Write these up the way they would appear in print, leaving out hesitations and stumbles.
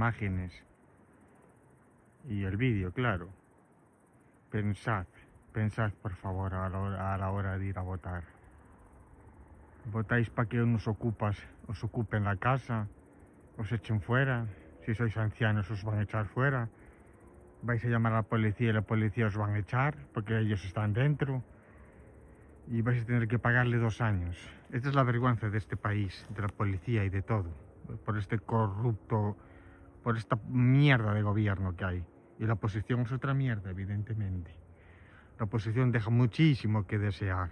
imágenes y el vídeo, claro. Pensad por favor a la hora de ir a votar. ¿Votáis para que os ocupen la casa, os echen fuera? Si sois ancianos os van a echar fuera. Vais a llamar a la policía y la policía os van a echar porque ellos están dentro. Y vais a tener que pagarle 2 años. Esta es la vergüenza de este país, de la policía y de todo. Por este corrupto, por esta mierda de gobierno que hay. Y la oposición es otra mierda, evidentemente. La oposición deja muchísimo que desear.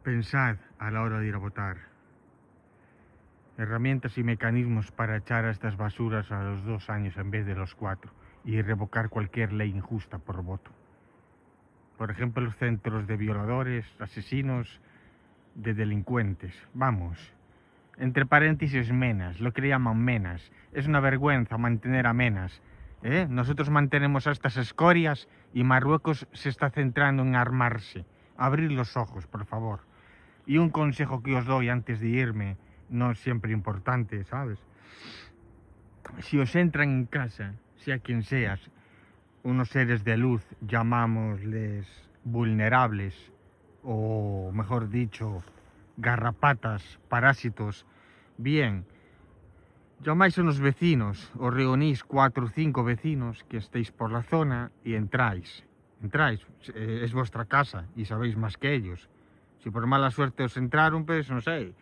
Pensad a la hora de ir a votar. Herramientas y mecanismos para echar a estas basuras a los 2 años en vez de los 4. Y revocar cualquier ley injusta por voto. Por ejemplo, los centros de violadores, asesinos, de delincuentes. Vamos, entre paréntesis menas, lo que le llaman menas. Es una vergüenza mantener a menas. Nosotros mantenemos a estas escorias y Marruecos se está centrando en armarse. Abrir los ojos, por favor. Y un consejo que os doy antes de irme, no es siempre importante, ¿sabes? Si os entran en casa, sea quien seas, unos seres de luz, llamámosles vulnerables, o mejor dicho, garrapatas, parásitos, bien, llamáis a unos vecinos, os reunís 4 o 5 vecinos que estéis por la zona y entráis, es vuestra casa y sabéis más que ellos. Si por mala suerte os entraron, pues no sé,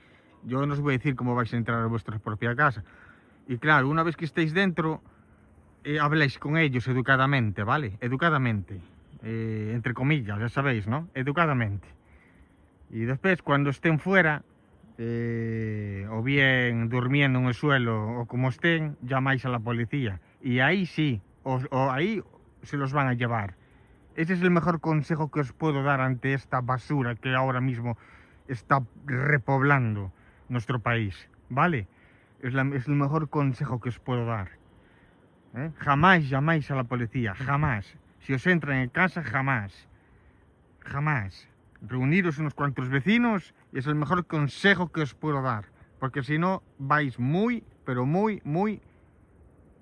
yo no os voy a decir cómo vais a entrar a vuestra propia casa. Y claro, una vez que estéis dentro, habléis con ellos educadamente, ¿vale? Educadamente, entre comillas, ya sabéis, ¿no? Educadamente. Y después, cuando estén fuera, o bien durmiendo en el suelo, o como estén, llamáis a la policía. Y ahí sí, o ahí se los van a llevar. Ese es el mejor consejo que os puedo dar ante esta basura que ahora mismo está repoblando nuestro país, ¿vale? Es el mejor consejo que os puedo dar. Jamás llamáis a la policía, jamás. Si os entran en casa, jamás. Jamás. Reuniros unos cuantos vecinos y es el mejor consejo que os puedo dar. Porque si no, vais muy, pero muy, muy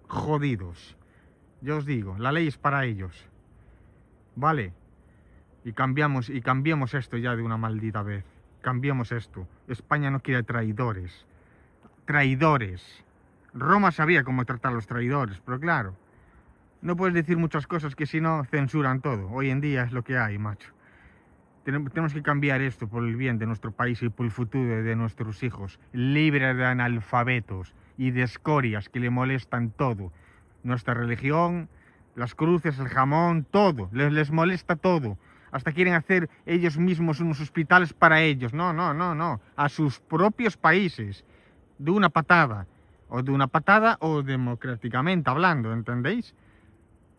jodidos. Yo os digo, la ley es para ellos. ¿Vale? Y cambiamos esto ya de una maldita vez. Cambiamos esto. España no quiere traidores. Traidores. Roma sabía cómo tratar a los traidores, pero claro, no puedes decir muchas cosas que si no censuran todo. Hoy en día es lo que hay, macho. Tenemos que cambiar esto por el bien de nuestro país y por el futuro de nuestros hijos, libre de analfabetos y de escorias que le molestan todo. Nuestra religión, las cruces, el jamón, todo. Les molesta todo. Hasta quieren hacer ellos mismos unos hospitales para ellos. No. A sus propios países. De una patada. O democráticamente hablando, ¿entendéis?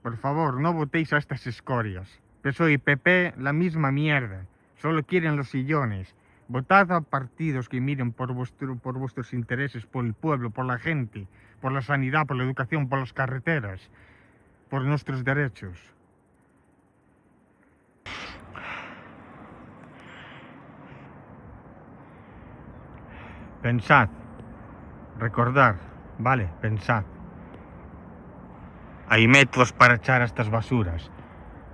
Por favor, no votéis a estas escorias. PSOE y PP, la misma mierda. Solo quieren los sillones. Votad a partidos que miren por vuestros intereses, por el pueblo, por la gente, por la sanidad, por la educación, por las carreteras, por nuestros derechos. Pensad. Recordar, vale, pensad. Hay métodos para echar a estas basuras.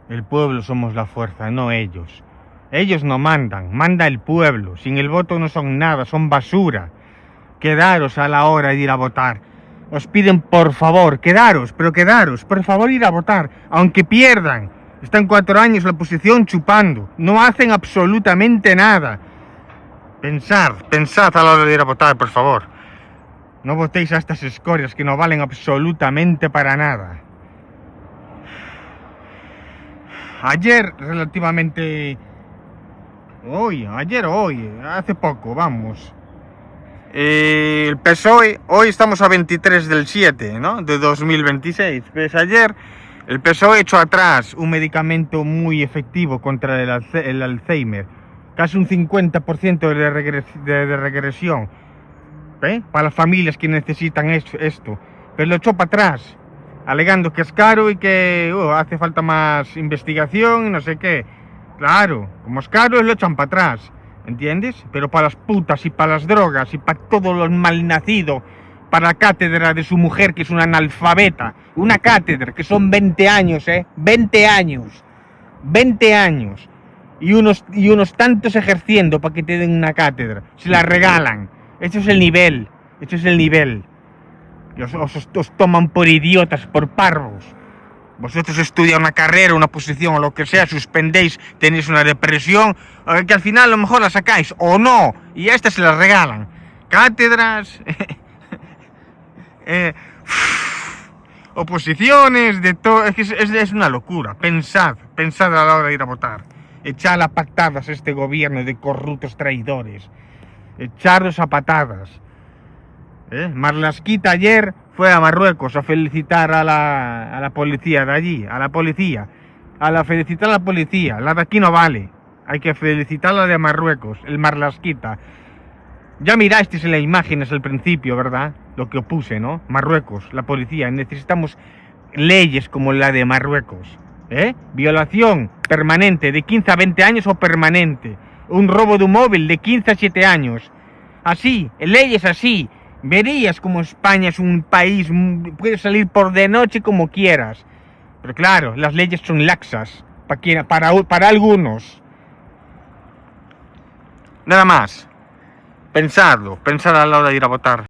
El pueblo somos la fuerza, no ellos. Ellos no mandan, manda el pueblo. Sin el voto no son nada, son basura. Quedaros a la hora de ir a votar. Os piden por favor, quedaros, por favor ir a votar, aunque pierdan. Están 4 años la oposición chupando, no hacen absolutamente nada. Pensad a la hora de ir a votar, por favor. No votéis a estas escorias que no valen absolutamente para nada. Ayer, hace poco, vamos. El PSOE, hoy estamos a 23 del 7, ¿no? De 2026. Pues ayer el PSOE echó atrás un medicamento muy efectivo contra el Alzheimer. Casi un 50% de regresión. Para las familias que necesitan esto. Pero lo echó para atrás, alegando que es caro y que hace falta más investigación y no sé qué. Claro, como es caro lo echan para atrás, ¿entiendes? Pero para las putas y para las drogas y para todo lo malnacido, para la cátedra de su mujer, que es una analfabeta. Una cátedra, que son 20 años, 20 años. 20 años. Y unos tantos ejerciendo para que te den una cátedra. Se la regalan. Eso es el nivel. Eso es el nivel. Y os toman por idiotas, por parvos. Vosotros estudiáis una carrera, una posición o lo que sea, suspendéis, tenéis una depresión, que al final a lo mejor la sacáis o no, y a estas se las regalan. Cátedras, oposiciones, de todo. Es una locura. Pensad a la hora de ir a votar. Echad a patadas a este gobierno de corruptos traidores. Echadlos a patadas. Marlaskita ayer fue a Marruecos a felicitar a la policía de allí, felicitar a la policía. La de aquí no vale, hay que felicitar a la de Marruecos, el Marlaskita. Ya mirasteis en las imágenes al principio, ¿verdad? Lo que opuse, ¿no? Marruecos, la policía. Necesitamos leyes como la de Marruecos. Violación permanente de 15 a 20 años o permanente. Un robo de un móvil de 15 a 7 años. Así, leyes así. Verías como España es un país, puedes salir por de noche como quieras. Pero claro, las leyes son laxas para algunos. Nada más. Pensad a la hora de ir a votar.